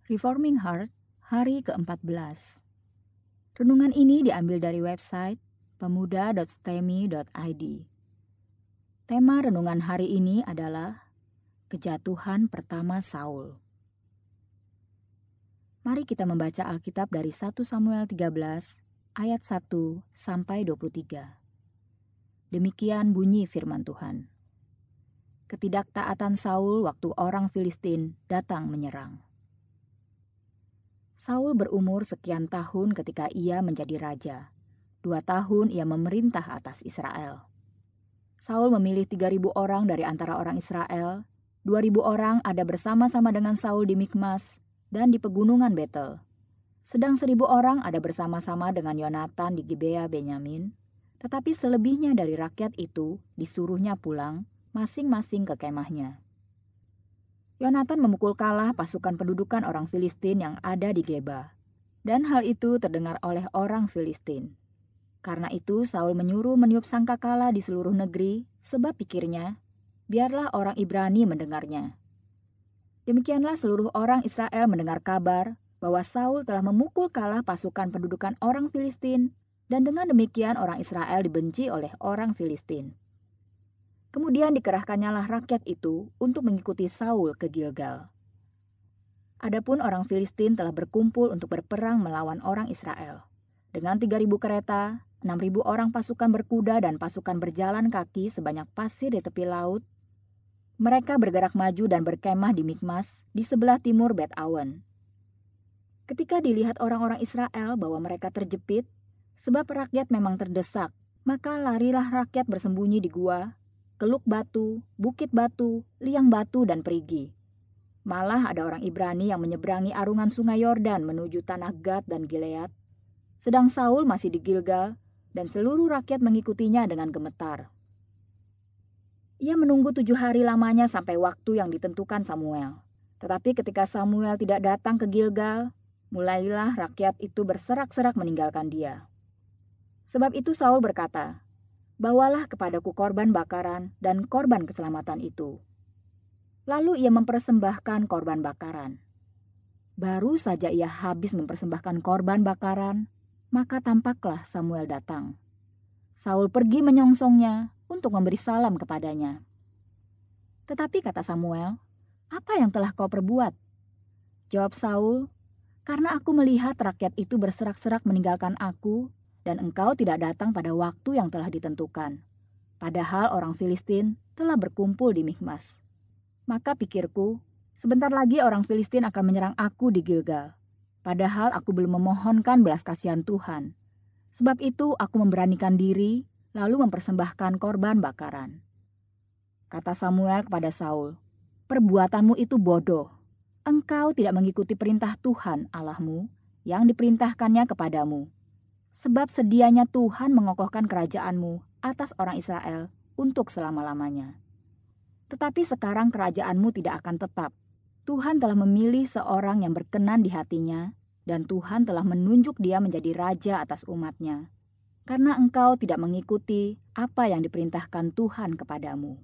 Reforming Heart, hari ke-14. Renungan ini diambil dari website pemuda.stemi.id. Tema renungan hari ini adalah kejatuhan pertama Saul. Mari kita membaca Alkitab dari 1 Samuel 13 ayat 1 sampai 23. Demikian bunyi firman Tuhan. Ketidaktaatan Saul waktu orang Filistin datang menyerang. Saul berumur sekian tahun ketika ia menjadi raja. 2 tahun ia memerintah atas Israel. Saul memilih 3.000 orang dari antara orang Israel. 2.000 orang ada bersama-sama dengan Saul di Mikmas dan di pegunungan Betel. Sedang 1.000 orang ada bersama-sama dengan Yonatan di Gibea Benyamin. Tetapi selebihnya dari rakyat itu disuruhnya pulang masing-masing ke kemahnya. Yonatan memukul kalah pasukan pendudukan orang Filistin yang ada di Geba. Dan hal itu terdengar oleh orang Filistin. Karena itu Saul menyuruh meniup sangkakala di seluruh negeri, sebab pikirnya, biarlah orang Ibrani mendengarnya. Demikianlah seluruh orang Israel mendengar kabar bahwa Saul telah memukul kalah pasukan pendudukan orang Filistin, dan dengan demikian orang Israel dibenci oleh orang Filistin. Kemudian dikerahkannyalah rakyat itu untuk mengikuti Saul ke Gilgal. Adapun orang Filistin telah berkumpul untuk berperang melawan orang Israel. Dengan 3.000 kereta, 6.000 orang pasukan berkuda dan pasukan berjalan kaki sebanyak pasir di tepi laut, mereka bergerak maju dan berkemah di Mikmas di sebelah timur Bet Awen. Ketika dilihat orang-orang Israel bahwa mereka terjepit, sebab rakyat memang terdesak, maka larilah rakyat bersembunyi di gua, Keluk Batu, Bukit Batu, Liang Batu, dan Perigi. Malah ada orang Ibrani yang menyeberangi arungan sungai Yordan menuju tanah Gad dan Gilead. Sedang Saul masih di Gilgal, dan seluruh rakyat mengikutinya dengan gemetar. Ia menunggu 7 hari lamanya sampai waktu yang ditentukan Samuel. Tetapi ketika Samuel tidak datang ke Gilgal, mulailah rakyat itu berserak-serak meninggalkan dia. Sebab itu Saul berkata, "Bawalah kepadaku korban bakaran dan korban keselamatan itu." Lalu ia mempersembahkan korban bakaran. Baru saja ia habis mempersembahkan korban bakaran, maka tampaklah Samuel datang. Saul pergi menyongsongnya untuk memberi salam kepadanya. Tetapi kata Samuel, "Apa yang telah kau perbuat?" Jawab Saul, "Karena aku melihat rakyat itu berserak-serak meninggalkan aku, dan engkau tidak datang pada waktu yang telah ditentukan. Padahal orang Filistin telah berkumpul di Mikmas. Maka pikirku, sebentar lagi orang Filistin akan menyerang aku di Gilgal. Padahal aku belum memohonkan belas kasihan Tuhan. Sebab itu aku memberanikan diri, lalu mempersembahkan korban bakaran." Kata Samuel kepada Saul, "Perbuatanmu itu bodoh. Engkau tidak mengikuti perintah Tuhan Allahmu yang diperintahkannya kepadamu. Sebab sedianya Tuhan mengokohkan kerajaanmu atas orang Israel untuk selama-lamanya. Tetapi sekarang kerajaanmu tidak akan tetap. Tuhan telah memilih seorang yang berkenan di hatinya, dan Tuhan telah menunjuk dia menjadi raja atas umatnya. Karena engkau tidak mengikuti apa yang diperintahkan Tuhan kepadamu."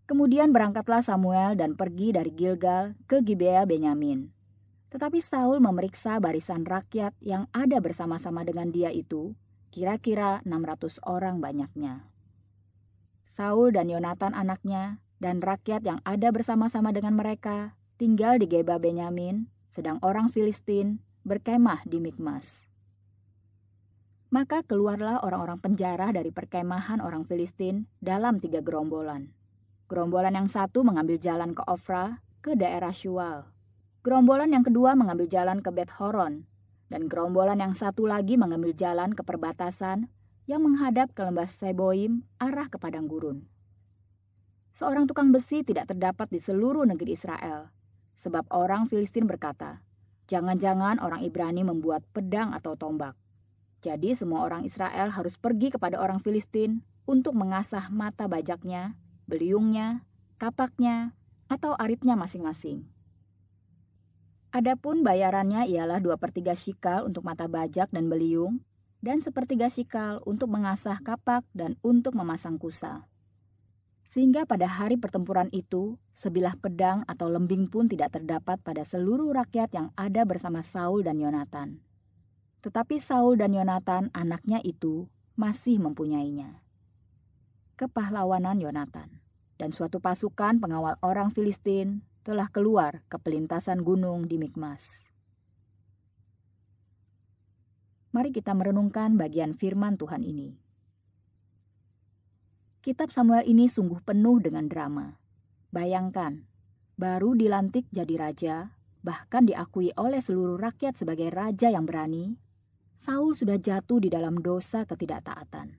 Kemudian berangkatlah Samuel dan pergi dari Gilgal ke Gibea Benyamin. Tetapi Saul memeriksa barisan rakyat yang ada bersama-sama dengan dia itu, kira-kira 600 orang banyaknya. Saul dan Yonatan anaknya, dan rakyat yang ada bersama-sama dengan mereka, tinggal di Geba Benyamin, sedang orang Filistin berkemah di Mikmas. Maka keluarlah orang-orang penjara dari perkemahan orang Filistin dalam 3 gerombolan. Gerombolan yang satu mengambil jalan ke Ofra, ke daerah Shual. Gerombolan yang kedua mengambil jalan ke Bet Horon, dan gerombolan yang satu lagi mengambil jalan ke perbatasan yang menghadap ke lembah Seboim arah ke padang gurun. Seorang tukang besi tidak terdapat di seluruh negeri Israel, sebab orang Filistin berkata, "Jangan-jangan orang Ibrani membuat pedang atau tombak." Jadi semua orang Israel harus pergi kepada orang Filistin untuk mengasah mata bajaknya, beliungnya, kapaknya, atau aritnya masing-masing. Adapun bayarannya ialah 2/3 shikal untuk mata bajak dan beliung, dan 1/3 shikal untuk mengasah kapak dan untuk memasang kusa. Sehingga pada hari pertempuran itu, sebilah pedang atau lembing pun tidak terdapat pada seluruh rakyat yang ada bersama Saul dan Yonatan. Tetapi Saul dan Yonatan, anaknya itu, masih mempunyainya. Kepahlawanan Yonatan. Dan suatu pasukan pengawal orang Filistin telah keluar ke pelintasan gunung di Mikmas. Mari kita merenungkan bagian firman Tuhan ini. Kitab Samuel ini sungguh penuh dengan drama. Bayangkan, baru dilantik jadi raja, bahkan diakui oleh seluruh rakyat sebagai raja yang berani, Saul sudah jatuh di dalam dosa ketidaktaatan.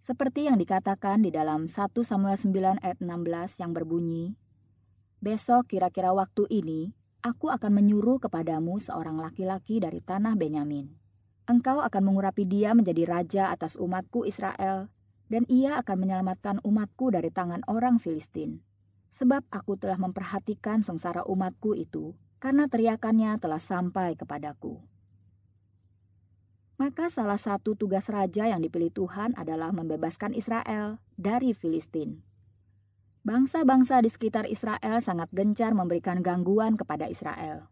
Seperti yang dikatakan di dalam 1 Samuel 9 ayat 16 yang berbunyi, "Besok kira-kira waktu ini, aku akan menyuruh kepadamu seorang laki-laki dari tanah Benyamin. Engkau akan mengurapi dia menjadi raja atas umatku Israel, dan ia akan menyelamatkan umatku dari tangan orang Filistin. Sebab aku telah memperhatikan sengsara umatku itu, karena teriakannya telah sampai kepadaku." Maka salah satu tugas raja yang dipilih Tuhan adalah membebaskan Israel dari Filistin. Bangsa-bangsa di sekitar Israel sangat gencar memberikan gangguan kepada Israel.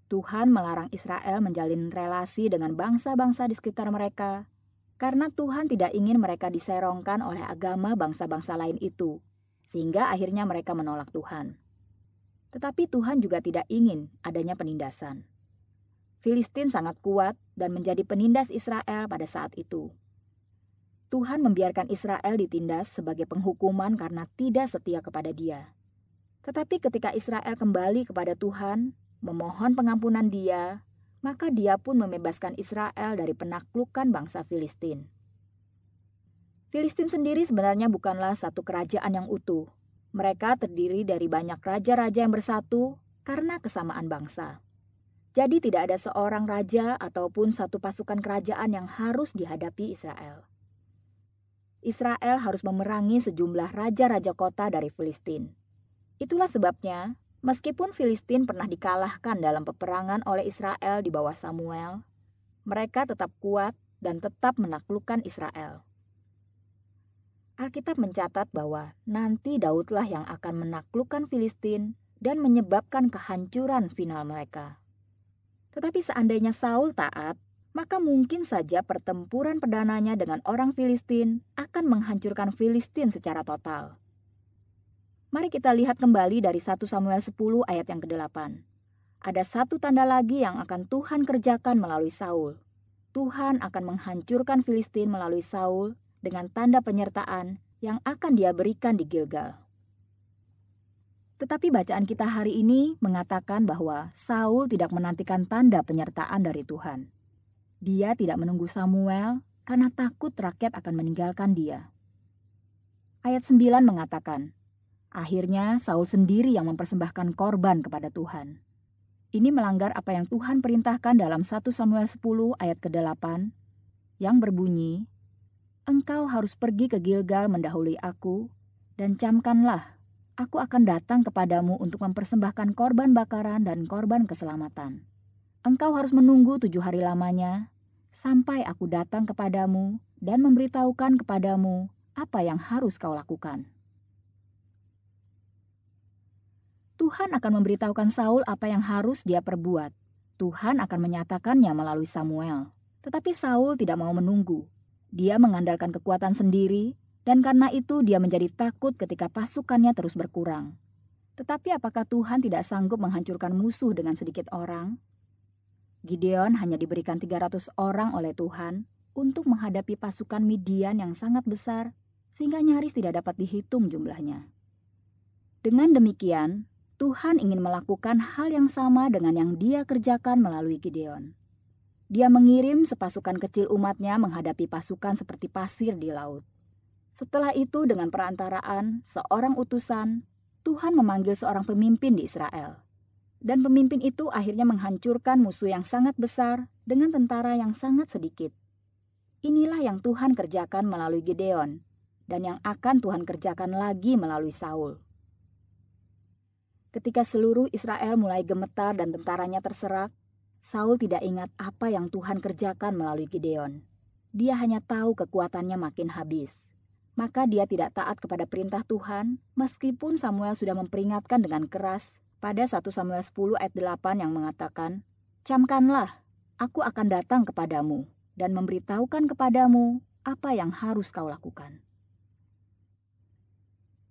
Tuhan melarang Israel menjalin relasi dengan bangsa-bangsa di sekitar mereka, karena Tuhan tidak ingin mereka diserongkan oleh agama bangsa-bangsa lain itu, sehingga akhirnya mereka menolak Tuhan. Tetapi Tuhan juga tidak ingin adanya penindasan. Filistin sangat kuat dan menjadi penindas Israel pada saat itu. Tuhan membiarkan Israel ditindas sebagai penghukuman karena tidak setia kepada Dia. Tetapi ketika Israel kembali kepada Tuhan, memohon pengampunan Dia, maka Dia pun membebaskan Israel dari penaklukan bangsa Filistin. Filistin sendiri sebenarnya bukanlah satu kerajaan yang utuh. Mereka terdiri dari banyak raja-raja yang bersatu karena kesamaan bangsa. Jadi tidak ada seorang raja ataupun satu pasukan kerajaan yang harus dihadapi Israel. Israel harus memerangi sejumlah raja-raja kota dari Filistin. Itulah sebabnya, meskipun Filistin pernah dikalahkan dalam peperangan oleh Israel di bawah Samuel, mereka tetap kuat dan tetap menaklukkan Israel. Alkitab mencatat bahwa nanti Daudlah yang akan menaklukkan Filistin dan menyebabkan kehancuran final mereka. Tetapi seandainya Saul taat, maka mungkin saja pertempuran perdananya dengan orang Filistin akan menghancurkan Filistin secara total. Mari kita lihat kembali dari 1 Samuel 10 ayat yang ke-8. Ada satu tanda lagi yang akan Tuhan kerjakan melalui Saul. Tuhan akan menghancurkan Filistin melalui Saul dengan tanda penyertaan yang akan Dia berikan di Gilgal. Tetapi bacaan kita hari ini mengatakan bahwa Saul tidak menantikan tanda penyertaan dari Tuhan. Dia tidak menunggu Samuel karena takut rakyat akan meninggalkan dia. Ayat 9 mengatakan, akhirnya Saul sendiri yang mempersembahkan korban kepada Tuhan. Ini melanggar apa yang Tuhan perintahkan dalam 1 Samuel 10 ayat ke-8 yang berbunyi, "Engkau harus pergi ke Gilgal mendahului aku, dan camkanlah, aku akan datang kepadamu untuk mempersembahkan korban bakaran dan korban keselamatan. Engkau harus menunggu 7 hari lamanya, sampai aku datang kepadamu dan memberitahukan kepadamu apa yang harus kau lakukan." Tuhan akan memberitahukan Saul apa yang harus dia perbuat. Tuhan akan menyatakannya melalui Samuel. Tetapi Saul tidak mau menunggu. Dia mengandalkan kekuatan sendiri, dan karena itu dia menjadi takut ketika pasukannya terus berkurang. Tetapi apakah Tuhan tidak sanggup menghancurkan musuh dengan sedikit orang? Gideon hanya diberikan 300 orang oleh Tuhan untuk menghadapi pasukan Midian yang sangat besar, sehingga nyaris tidak dapat dihitung jumlahnya. Dengan demikian, Tuhan ingin melakukan hal yang sama dengan yang Dia kerjakan melalui Gideon. Dia mengirim sepasukan kecil umatnya menghadapi pasukan seperti pasir di laut. Setelah itu dengan perantaraan seorang utusan, Tuhan memanggil seorang pemimpin di Israel. Dan pemimpin itu akhirnya menghancurkan musuh yang sangat besar dengan tentara yang sangat sedikit. Inilah yang Tuhan kerjakan melalui Gideon, dan yang akan Tuhan kerjakan lagi melalui Saul. Ketika seluruh Israel mulai gemetar dan tentaranya terserak, Saul tidak ingat apa yang Tuhan kerjakan melalui Gideon. Dia hanya tahu kekuatannya makin habis. Maka dia tidak taat kepada perintah Tuhan, meskipun Samuel sudah memperingatkan dengan keras pada 1 Samuel 10 ayat 8 yang mengatakan, "Camkanlah, aku akan datang kepadamu dan memberitahukan kepadamu apa yang harus kau lakukan."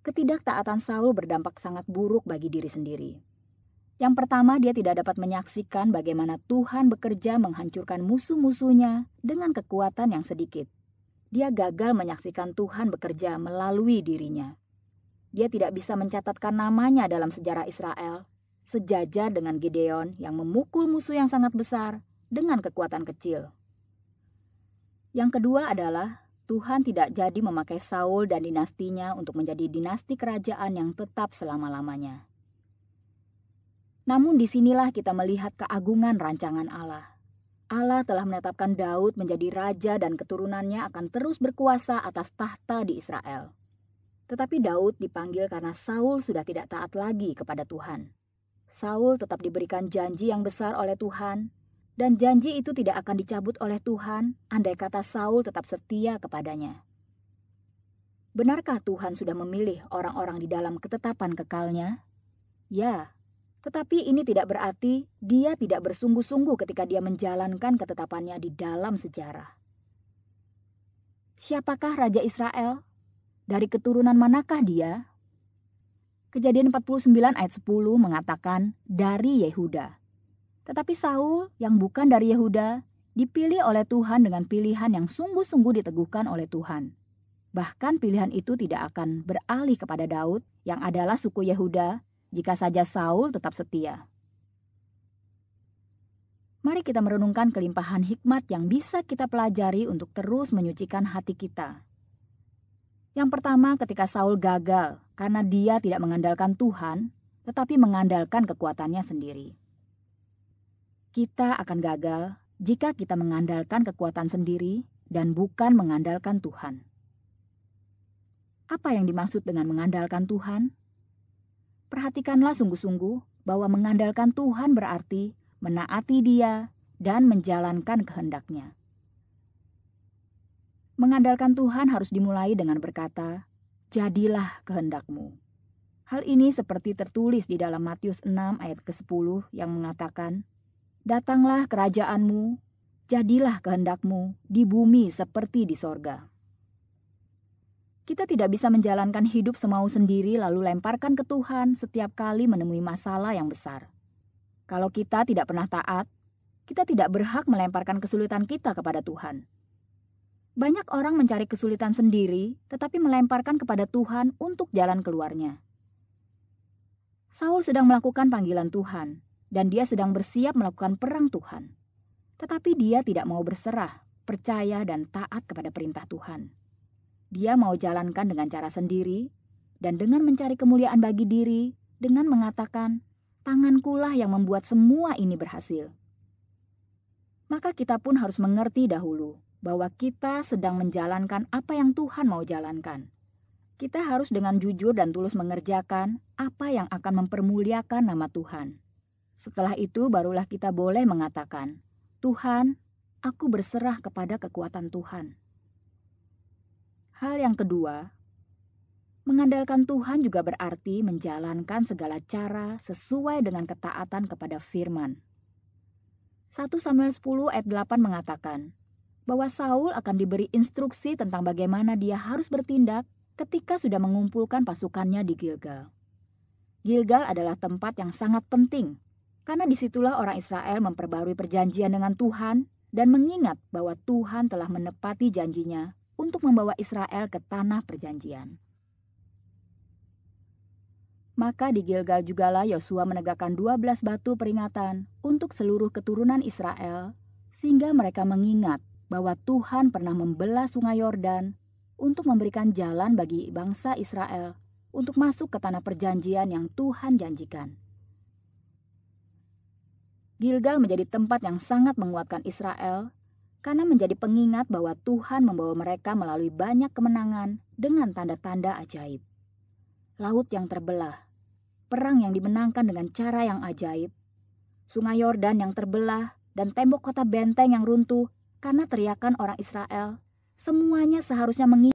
Ketidaktaatan Saul berdampak sangat buruk bagi diri sendiri. Yang pertama, dia tidak dapat menyaksikan bagaimana Tuhan bekerja menghancurkan musuh-musuhnya dengan kekuatan yang sedikit. Dia gagal menyaksikan Tuhan bekerja melalui dirinya. Dia tidak bisa mencatatkan namanya dalam sejarah Israel, sejajar dengan Gideon yang memukul musuh yang sangat besar dengan kekuatan kecil. Yang kedua adalah Tuhan tidak jadi memakai Saul dan dinastinya untuk menjadi dinasti kerajaan yang tetap selama-lamanya. Namun disinilah kita melihat keagungan rancangan Allah. Allah telah menetapkan Daud menjadi raja dan keturunannya akan terus berkuasa atas tahta di Israel. Tetapi Daud dipanggil karena Saul sudah tidak taat lagi kepada Tuhan. Saul tetap diberikan janji yang besar oleh Tuhan, dan janji itu tidak akan dicabut oleh Tuhan andai kata Saul tetap setia kepadanya. Benarkah Tuhan sudah memilih orang-orang di dalam ketetapan kekalnya? Ya. Tetapi ini tidak berarti dia tidak bersungguh-sungguh ketika dia menjalankan ketetapannya di dalam sejarah. Siapakah Raja Israel? Dari keturunan manakah dia? Kejadian 49 ayat 10 mengatakan dari Yehuda. Tetapi Saul yang bukan dari Yehuda dipilih oleh Tuhan dengan pilihan yang sungguh-sungguh diteguhkan oleh Tuhan. Bahkan pilihan itu tidak akan beralih kepada Daud yang adalah suku Yehuda, jika saja Saul tetap setia. Mari kita merenungkan kelimpahan hikmat yang bisa kita pelajari untuk terus menyucikan hati kita. Yang pertama, ketika Saul gagal karena dia tidak mengandalkan Tuhan, tetapi mengandalkan kekuatannya sendiri. Kita akan gagal jika kita mengandalkan kekuatan sendiri dan bukan mengandalkan Tuhan. Apa yang dimaksud dengan mengandalkan Tuhan? Perhatikanlah sungguh-sungguh bahwa mengandalkan Tuhan berarti menaati Dia dan menjalankan kehendak-Nya. Mengandalkan Tuhan harus dimulai dengan berkata, "Jadilah kehendak-Mu." Hal ini seperti tertulis di dalam Matius 6 ayat ke-10 yang mengatakan, "Datanglah kerajaan-Mu, jadilah kehendak-Mu di bumi seperti di sorga." Kita tidak bisa menjalankan hidup semau sendiri lalu lemparkan ke Tuhan setiap kali menemui masalah yang besar. Kalau kita tidak pernah taat, kita tidak berhak melemparkan kesulitan kita kepada Tuhan. Banyak orang mencari kesulitan sendiri, tetapi melemparkan kepada Tuhan untuk jalan keluarnya. Saul sedang melakukan panggilan Tuhan, dan dia sedang bersiap melakukan perang Tuhan. Tetapi dia tidak mau berserah, percaya, dan taat kepada perintah Tuhan. Dia mau jalankan dengan cara sendiri, dan dengan mencari kemuliaan bagi diri, dengan mengatakan, "Tangankulah yang membuat semua ini berhasil." Maka kita pun harus mengerti dahulu bahwa kita sedang menjalankan apa yang Tuhan mau jalankan. Kita harus dengan jujur dan tulus mengerjakan apa yang akan mempermuliakan nama Tuhan. Setelah itu barulah kita boleh mengatakan, "Tuhan, aku berserah kepada kekuatan Tuhan." Hal yang kedua, mengandalkan Tuhan juga berarti menjalankan segala cara sesuai dengan ketaatan kepada firman. 1 Samuel 10 ayat 8 mengatakan bahwa Saul akan diberi instruksi tentang bagaimana dia harus bertindak ketika sudah mengumpulkan pasukannya di Gilgal. Gilgal adalah tempat yang sangat penting, karena disitulah orang Israel memperbarui perjanjian dengan Tuhan dan mengingat bahwa Tuhan telah menepati janjinya untuk membawa Israel ke tanah perjanjian. Maka di Gilgal jugalah Yosua menegakkan 12 batu peringatan untuk seluruh keturunan Israel, sehingga mereka mengingat bahwa Tuhan pernah membelah sungai Yordan untuk memberikan jalan bagi bangsa Israel untuk masuk ke tanah perjanjian yang Tuhan janjikan. Gilgal menjadi tempat yang sangat menguatkan Israel, karena menjadi pengingat bahwa Tuhan membawa mereka melalui banyak kemenangan dengan tanda-tanda ajaib. Laut yang terbelah, perang yang dimenangkan dengan cara yang ajaib, sungai Yordan yang terbelah, dan tembok kota benteng yang runtuh karena teriakan orang Israel, semuanya seharusnya mengingat